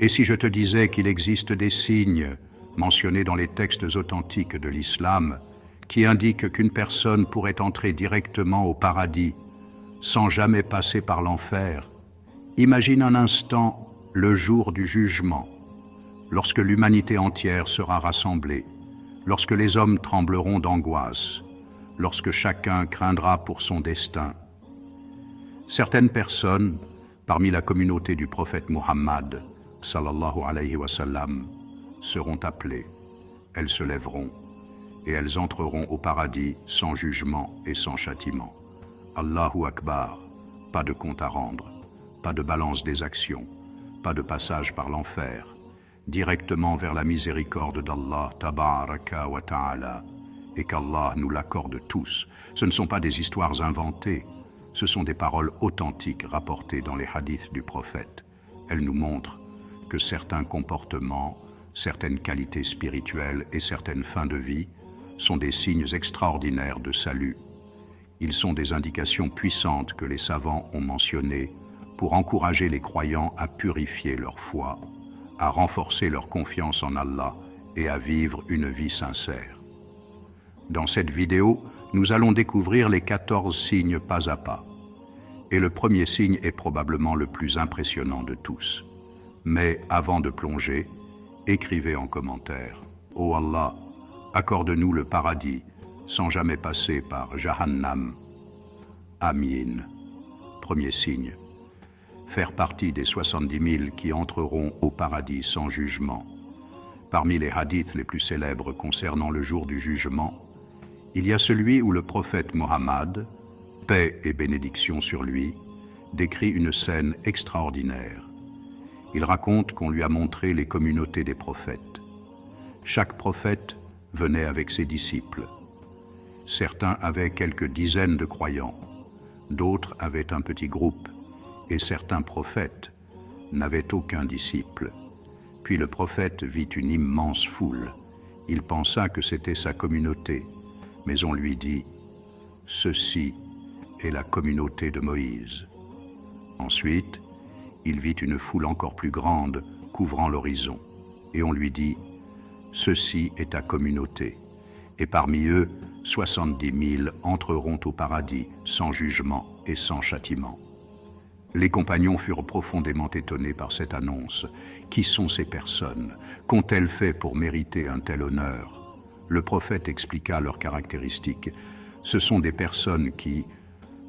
Et si je te disais qu'il existe des signes mentionnés dans les textes authentiques de l'islam qui indiquent qu'une personne pourrait entrer directement au paradis sans jamais passer par l'enfer, imagine un instant le jour du jugement, lorsque l'humanité entière sera rassemblée, lorsque les hommes trembleront d'angoisse, lorsque chacun craindra pour son destin. Certaines personnes, parmi la communauté du prophète Muhammad, sallallahu alayhi wa sallam, seront appelées. Elles se lèveront et elles entreront au paradis sans jugement et sans châtiment. Allahu Akbar, pas de compte à rendre, pas de balance des actions, pas de passage par l'enfer, directement vers la miséricorde d'Allah tabaraka wa ta'ala, et qu'Allah nous l'accorde tous. Ce ne sont pas des histoires inventées, ce sont des paroles authentiques rapportées dans les hadiths du prophète. Elles nous montrent que certains comportements, certaines qualités spirituelles et certaines fins de vie sont des signes extraordinaires de salut. Ils sont des indications puissantes que les savants ont mentionnées pour encourager les croyants à purifier leur foi, à renforcer leur confiance en Allah et à vivre une vie sincère. Dans cette vidéo, nous allons découvrir les 14 signes pas à pas. Et le premier signe est probablement le plus impressionnant de tous. Mais avant de plonger, écrivez en commentaire « Ô Allah, accorde-nous le paradis sans jamais passer par Jahannam. Amin. » Premier signe. Faire partie des 70 000 qui entreront au paradis sans jugement. Parmi les hadiths les plus célèbres concernant le jour du jugement, il y a celui où le prophète Mohammed, paix et bénédiction sur lui, décrit une scène extraordinaire. Il raconte qu'on lui a montré les communautés des prophètes. Chaque prophète venait avec ses disciples. Certains avaient quelques dizaines de croyants, d'autres avaient un petit groupe, et certains prophètes n'avaient aucun disciple. Puis le prophète vit une immense foule. Il pensa que c'était sa communauté, mais on lui dit « Ceci est la communauté de Moïse ». Ensuite, il vit une foule encore plus grande couvrant l'horizon, et on lui dit « Ceci est ta communauté ». Et parmi eux, 70 000 entreront au paradis sans jugement et sans châtiment. Les compagnons furent profondément étonnés par cette annonce. Qui sont ces personnes? Qu'ont-elles fait pour mériter un tel honneur? Le prophète expliqua leurs caractéristiques. Ce sont des personnes qui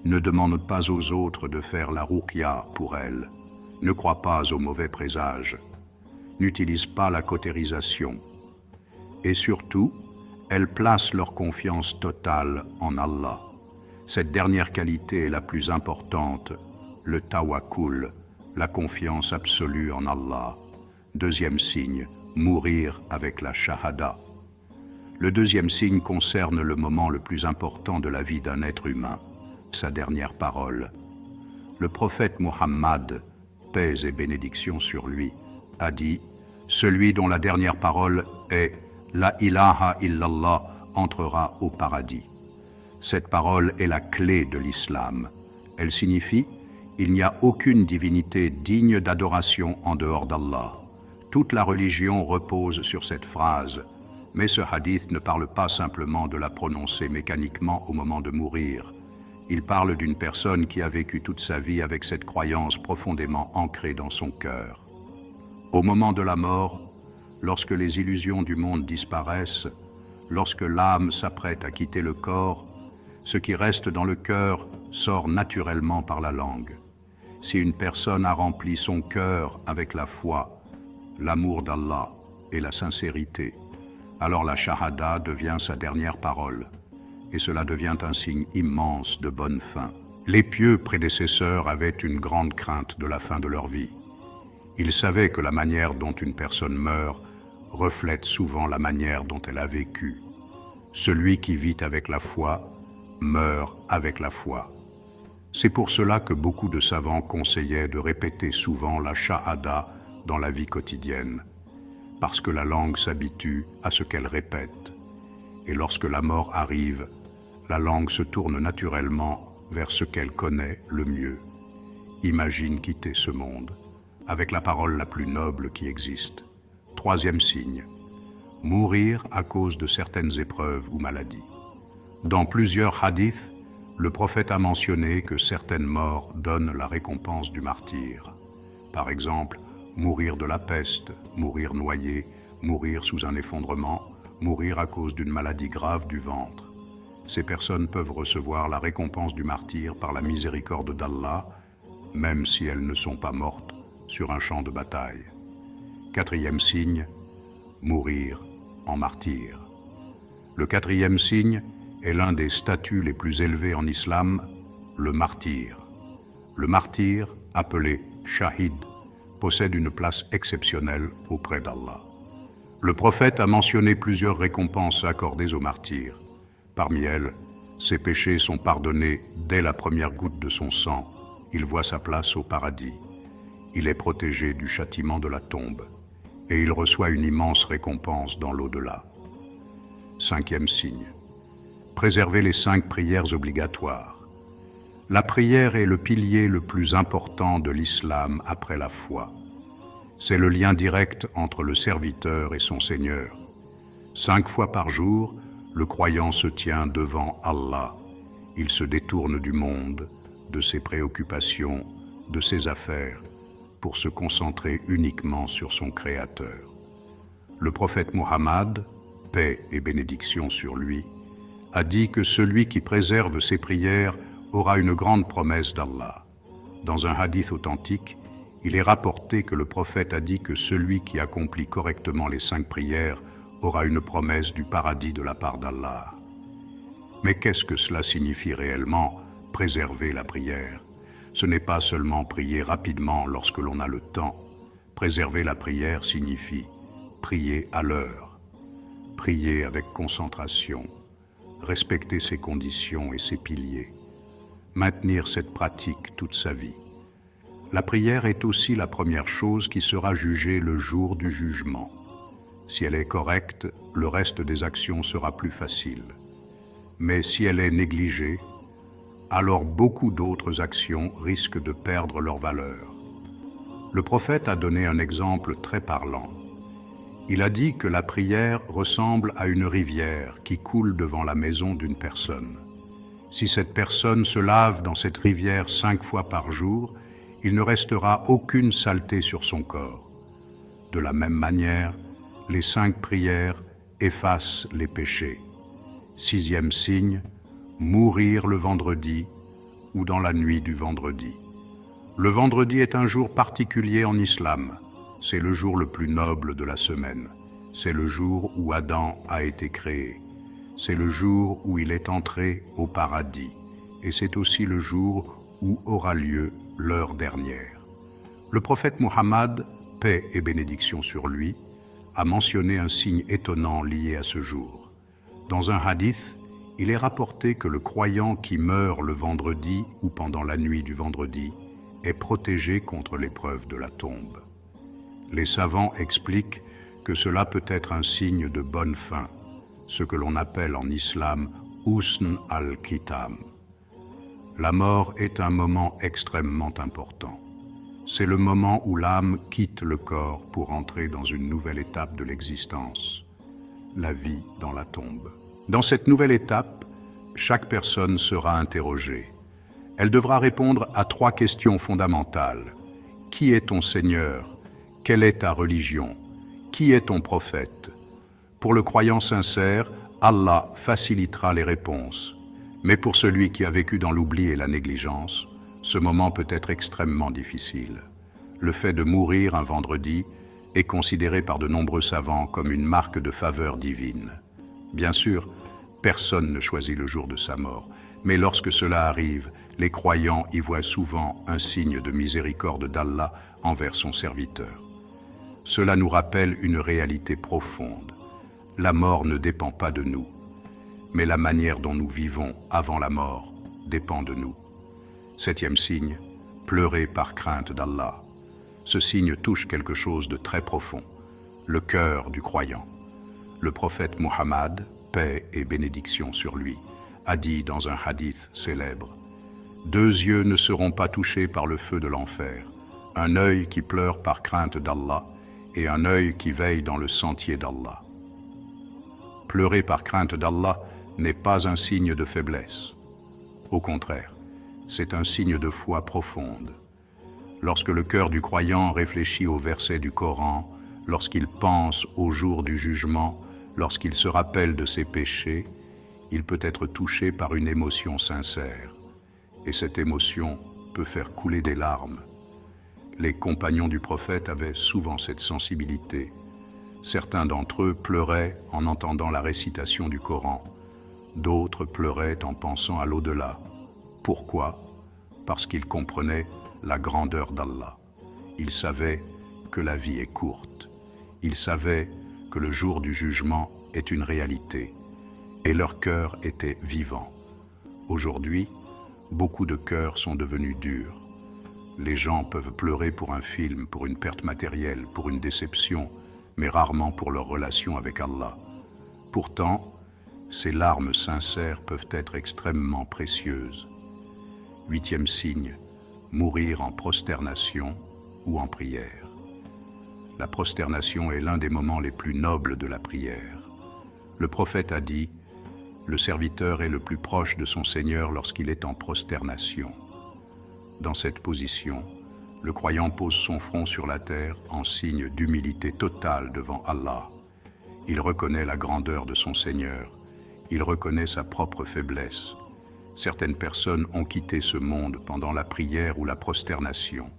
ne demandent pas aux autres de faire la ruqya pour elles, ne croient pas aux mauvais présages, n'utilisent pas la cautérisation. Et surtout, elles placent leur confiance totale en Allah. Cette dernière qualité est la plus importante, le tawakkul, la confiance absolue en Allah. Deuxième signe, mourir avec la shahada. Le deuxième signe concerne le moment le plus important de la vie d'un être humain, sa dernière parole. Le prophète Muhammad, paix et bénédiction sur lui, a dit « Celui dont la dernière parole est « La ilaha illallah » entrera au paradis. » Cette parole est la clé de l'islam. Elle signifie « Il n'y a aucune divinité digne d'adoration en dehors d'Allah ». Toute la religion repose sur cette phrase, mais ce hadith ne parle pas simplement de la prononcer mécaniquement au moment de mourir. Il parle d'une personne qui a vécu toute sa vie avec cette croyance profondément ancrée dans son cœur. Au moment de la mort, lorsque les illusions du monde disparaissent, lorsque l'âme s'apprête à quitter le corps, ce qui reste dans le cœur sort naturellement par la langue. Si une personne a rempli son cœur avec la foi, l'amour d'Allah et la sincérité, alors la shahada devient sa dernière parole, et cela devient un signe immense de bonne fin. Les pieux prédécesseurs avaient une grande crainte de la fin de leur vie. Ils savaient que la manière dont une personne meurt reflète souvent la manière dont elle a vécu. Celui qui vit avec la foi meurt avec la foi. C'est pour cela que beaucoup de savants conseillaient de répéter souvent la shahada dans la vie quotidienne, parce que la langue s'habitue à ce qu'elle répète. Et lorsque la mort arrive, la langue se tourne naturellement vers ce qu'elle connaît le mieux. Imagine quitter ce monde. avec la parole la plus noble qui existe. Troisième signe, mourir à cause de certaines épreuves ou maladies. Dans plusieurs hadiths, le prophète a mentionné que certaines morts donnent la récompense du martyr. Par exemple, mourir de la peste, mourir noyé, mourir sous un effondrement, mourir à cause d'une maladie grave du ventre. Ces personnes peuvent recevoir la récompense du martyr par la miséricorde d'Allah, même si elles ne sont pas mortes sur un champ de bataille. Quatrième signe, mourir en martyr. Le quatrième signe est l'un des statuts les plus élevés en islam, le martyr. Le martyr, appelé shahid, possède une place exceptionnelle auprès d'Allah. Le prophète a mentionné plusieurs récompenses accordées aux martyrs. Parmi elles, ses péchés sont pardonnés dès la première goutte de son sang. Il voit sa place au paradis. Il est protégé du châtiment de la tombe et il reçoit une immense récompense dans l'au-delà. Cinquième signe, préserver les 5 prières obligatoires. La prière est le pilier le plus important de l'islam après la foi. C'est le lien direct entre le serviteur et son Seigneur. 5 fois par jour, le croyant se tient devant Allah. Il se détourne du monde, de ses préoccupations, de ses affaires, pour se concentrer uniquement sur son Créateur. Le prophète Muhammad, paix et bénédiction sur lui, a dit que celui qui préserve ses prières aura une grande promesse d'Allah. Dans un hadith authentique, il est rapporté que le prophète a dit que celui qui accomplit correctement les 5 prières aura une promesse du paradis de la part d'Allah. Mais qu'est-ce que cela signifie réellement, préserver la prière? Ce n'est pas seulement prier rapidement lorsque l'on a le temps. Préserver la prière signifie prier à l'heure, prier avec concentration, respecter ses conditions et ses piliers, maintenir cette pratique toute sa vie. La prière est aussi la première chose qui sera jugée le jour du jugement. Si elle est correcte, le reste des actions sera plus facile. Mais si elle est négligée, alors beaucoup d'autres actions risquent de perdre leur valeur. Le prophète a donné un exemple très parlant. Il a dit que la prière ressemble à une rivière qui coule devant la maison d'une personne. Si cette personne se lave dans cette rivière 5 fois par jour, il ne restera aucune saleté sur son corps. De la même manière, les 5 prières effacent les péchés. 6e signe, mourir le vendredi ou dans la nuit du vendredi. Le vendredi est un jour particulier en islam. C'est le jour le plus noble de la semaine. C'est le jour où Adam a été créé. C'est le jour où il est entré au paradis. Et c'est aussi le jour où aura lieu l'heure dernière. Le prophète Muhammad, paix et bénédiction sur lui, a mentionné un signe étonnant lié à ce jour. Dans un hadith, il est rapporté que le croyant qui meurt le vendredi ou pendant la nuit du vendredi est protégé contre l'épreuve de la tombe. Les savants expliquent que cela peut être un signe de bonne fin, ce que l'on appelle en islam husn al-khitam. La mort est un moment extrêmement important. C'est le moment où l'âme quitte le corps pour entrer dans une nouvelle étape de l'existence, la vie dans la tombe. Dans cette nouvelle étape, chaque personne sera interrogée. Elle devra répondre à 3 questions fondamentales. Qui est ton Seigneur? Quelle est ta religion? Qui est ton prophète? Pour le croyant sincère, Allah facilitera les réponses. Mais pour celui qui a vécu dans l'oubli et la négligence, ce moment peut être extrêmement difficile. Le fait de mourir un vendredi est considéré par de nombreux savants comme une marque de faveur divine. Bien sûr, personne ne choisit le jour de sa mort, mais lorsque cela arrive, les croyants y voient souvent un signe de miséricorde d'Allah envers son serviteur. Cela nous rappelle une réalité profonde. La mort ne dépend pas de nous, mais la manière dont nous vivons avant la mort dépend de nous. 7e signe, pleurer par crainte d'Allah. Ce signe touche quelque chose de très profond, le cœur du croyant. Le prophète Muhammad, paix et bénédiction sur lui, a dit dans un hadith célèbre: 2 yeux ne seront pas touchés par le feu de l'enfer, un œil qui pleure par crainte d'Allah et un œil qui veille dans le sentier d'Allah. Pleurer par crainte d'Allah n'est pas un signe de faiblesse. Au contraire, c'est un signe de foi profonde. Lorsque le cœur du croyant réfléchit aux versets du Coran, lorsqu'il pense au jour du jugement, lorsqu'il se rappelle de ses péchés, il peut être touché par une émotion sincère. Et cette émotion peut faire couler des larmes. Les compagnons du prophète avaient souvent cette sensibilité. Certains d'entre eux pleuraient en entendant la récitation du Coran. D'autres pleuraient en pensant à l'au-delà. Pourquoi? Parce qu'ils comprenaient la grandeur d'Allah. Ils savaient que la vie est courte. Ils savaient que le jour du jugement est une réalité. Et leur cœur était vivant. Aujourd'hui, beaucoup de cœurs sont devenus durs. Les gens peuvent pleurer pour un film, pour une perte matérielle, pour une déception, mais rarement pour leur relation avec Allah. Pourtant, ces larmes sincères peuvent être extrêmement précieuses. 8e signe, mourir en prosternation ou en prière. La prosternation est l'un des moments les plus nobles de la prière. Le prophète a dit: le serviteur est le plus proche de son Seigneur lorsqu'il est en prosternation. Dans cette position, le croyant pose son front sur la terre en signe d'humilité totale devant Allah. Il reconnaît la grandeur de son Seigneur. Il reconnaît sa propre faiblesse. Certaines personnes ont quitté ce monde pendant la prière ou la prosternation.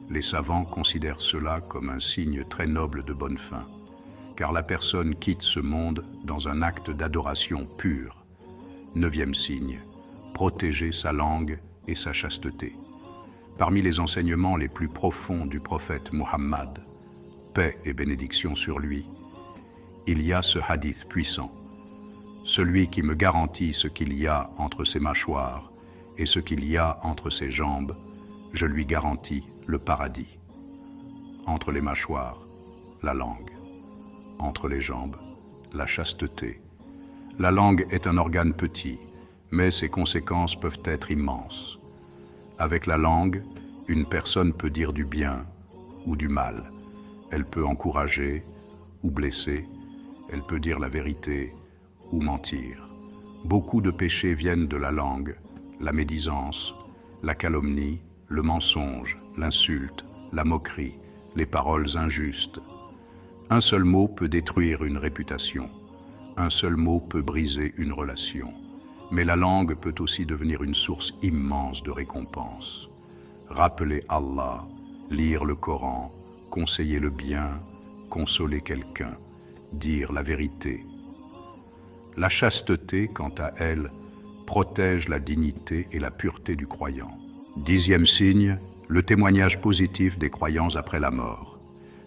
Les savants considèrent cela comme un signe très noble de bonne fin, car la personne quitte ce monde dans un acte d'adoration pure. 9e signe, protéger sa langue et sa chasteté. Parmi les enseignements les plus profonds du prophète Muhammad, paix et bénédiction sur lui, il y a ce hadith puissant: celui qui me garantit ce qu'il y a entre ses mâchoires et ce qu'il y a entre ses jambes, je lui garantis le paradis. Entre les mâchoires, la langue. Entre les jambes, la chasteté. La langue est un organe petit, mais ses conséquences peuvent être immenses. Avec la langue, une personne peut dire du bien ou du mal. Elle peut encourager ou blesser. Elle peut dire la vérité ou mentir. Beaucoup de péchés viennent de la langue: la médisance, la calomnie, le mensonge, l'insulte, la moquerie, les paroles injustes. Un seul mot peut détruire une réputation. Un seul mot peut briser une relation. Mais la langue peut aussi devenir une source immense de récompenses. Rappeler Allah, lire le Coran, conseiller le bien, consoler quelqu'un, dire la vérité. La chasteté, quant à elle, protège la dignité et la pureté du croyant. 10e signe, le témoignage positif des croyants après la mort.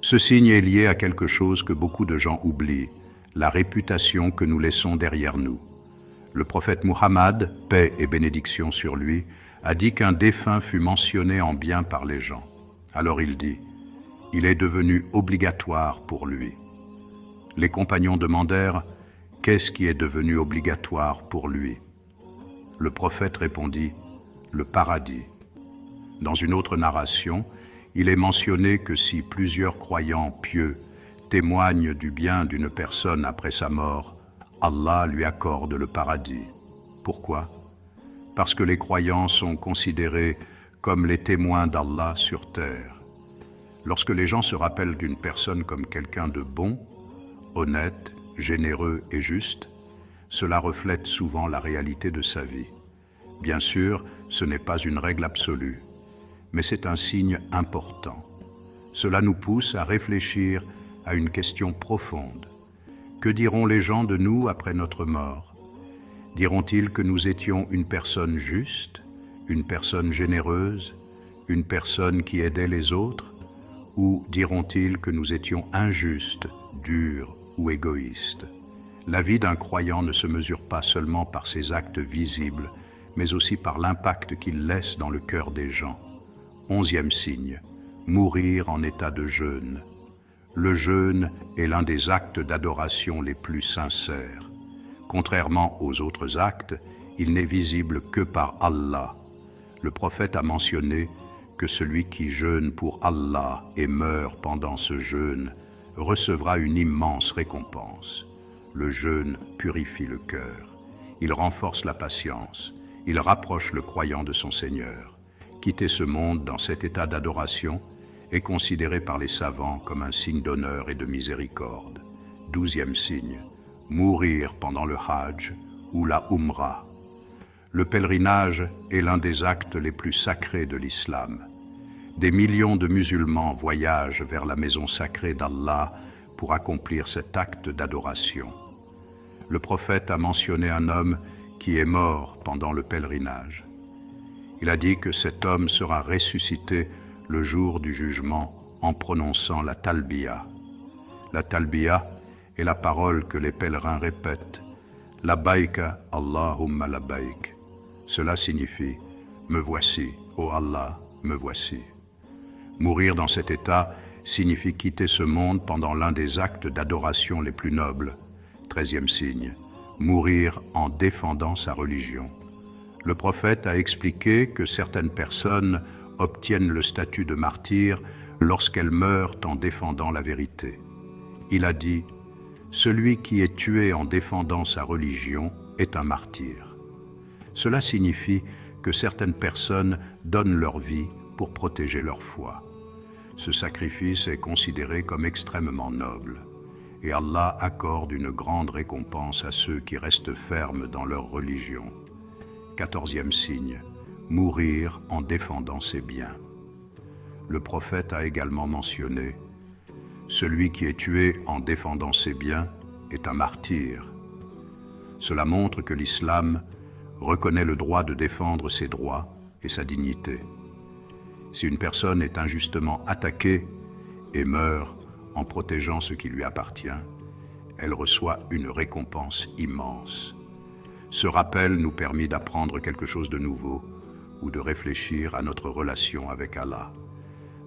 Ce signe est lié à quelque chose que beaucoup de gens oublient: la réputation que nous laissons derrière nous. Le prophète Muhammad, paix et bénédiction sur lui, a dit qu'un défunt fut mentionné en bien par les gens. Alors il dit: il est devenu obligatoire pour lui. Les compagnons demandèrent: qu'est-ce qui est devenu obligatoire pour lui? Le prophète répondit: le paradis. Dans une autre narration, il est mentionné que si plusieurs croyants pieux témoignent du bien d'une personne après sa mort, Allah lui accorde le paradis. Pourquoi? Parce que les croyants sont considérés comme les témoins d'Allah sur terre. Lorsque les gens se rappellent d'une personne comme quelqu'un de bon, honnête, généreux et juste, cela reflète souvent la réalité de sa vie. Bien sûr, ce n'est pas une règle absolue, mais c'est un signe important. Cela nous pousse à réfléchir à une question profonde. Que diront les gens de nous après notre mort? Diront-ils que nous étions une personne juste, une personne généreuse, une personne qui aidait les autres? Ou diront-ils que nous étions injustes, durs ou égoïstes? La vie d'un croyant ne se mesure pas seulement par ses actes visibles, mais aussi par l'impact qu'il laisse dans le cœur des gens. 11e signe, mourir en état de jeûne. Le jeûne est l'un des actes d'adoration les plus sincères. Contrairement aux autres actes, il n'est visible que par Allah. Le prophète a mentionné que celui qui jeûne pour Allah et meurt pendant ce jeûne recevra une immense récompense. Le jeûne purifie le cœur, il renforce la patience, il rapproche le croyant de son Seigneur. Quitter ce monde dans cet état d'adoration est considéré par les savants comme un signe d'honneur et de miséricorde. 12e signe, mourir pendant le Hajj ou la Umrah. Le pèlerinage est l'un des actes les plus sacrés de l'islam. Des millions de musulmans voyagent vers la maison sacrée d'Allah pour accomplir cet acte d'adoration. Le prophète a mentionné un homme qui est mort pendant le pèlerinage. Il a dit que cet homme sera ressuscité le jour du jugement en prononçant la talbiya. La talbiya est la parole que les pèlerins répètent. Labbaïka Allahumma labbaïk. Cela signifie « Me voici, ô Allah, me voici ». Mourir dans cet état signifie quitter ce monde pendant l'un des actes d'adoration les plus nobles. 13e signe, mourir en défendant sa religion. Le prophète a expliqué que certaines personnes obtiennent le statut de martyr lorsqu'elles meurent en défendant la vérité. Il a dit « Celui qui est tué en défendant sa religion est un martyr ». Cela signifie que certaines personnes donnent leur vie pour protéger leur foi. Ce sacrifice est considéré comme extrêmement noble, et Allah accorde une grande récompense à ceux qui restent fermes dans leur religion. 14e signe, mourir en défendant ses biens. Le prophète a également mentionné « Celui qui est tué en défendant ses biens est un martyr ». Cela montre que l'islam reconnaît le droit de défendre ses droits et sa dignité. Si une personne est injustement attaquée et meurt en protégeant ce qui lui appartient, elle reçoit une récompense immense. Ce rappel nous permet d'apprendre quelque chose de nouveau ou de réfléchir à notre relation avec Allah.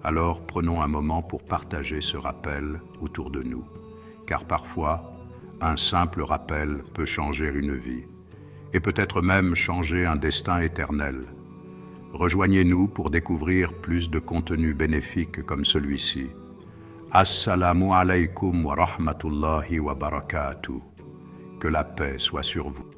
Alors prenons un moment pour partager ce rappel autour de nous, car parfois, un simple rappel peut changer une vie, et peut-être même changer un destin éternel. Rejoignez-nous pour découvrir plus de contenus bénéfiques comme celui-ci. Assalamu alaykum wa rahmatullahi wa barakatuh. Que la paix soit sur vous.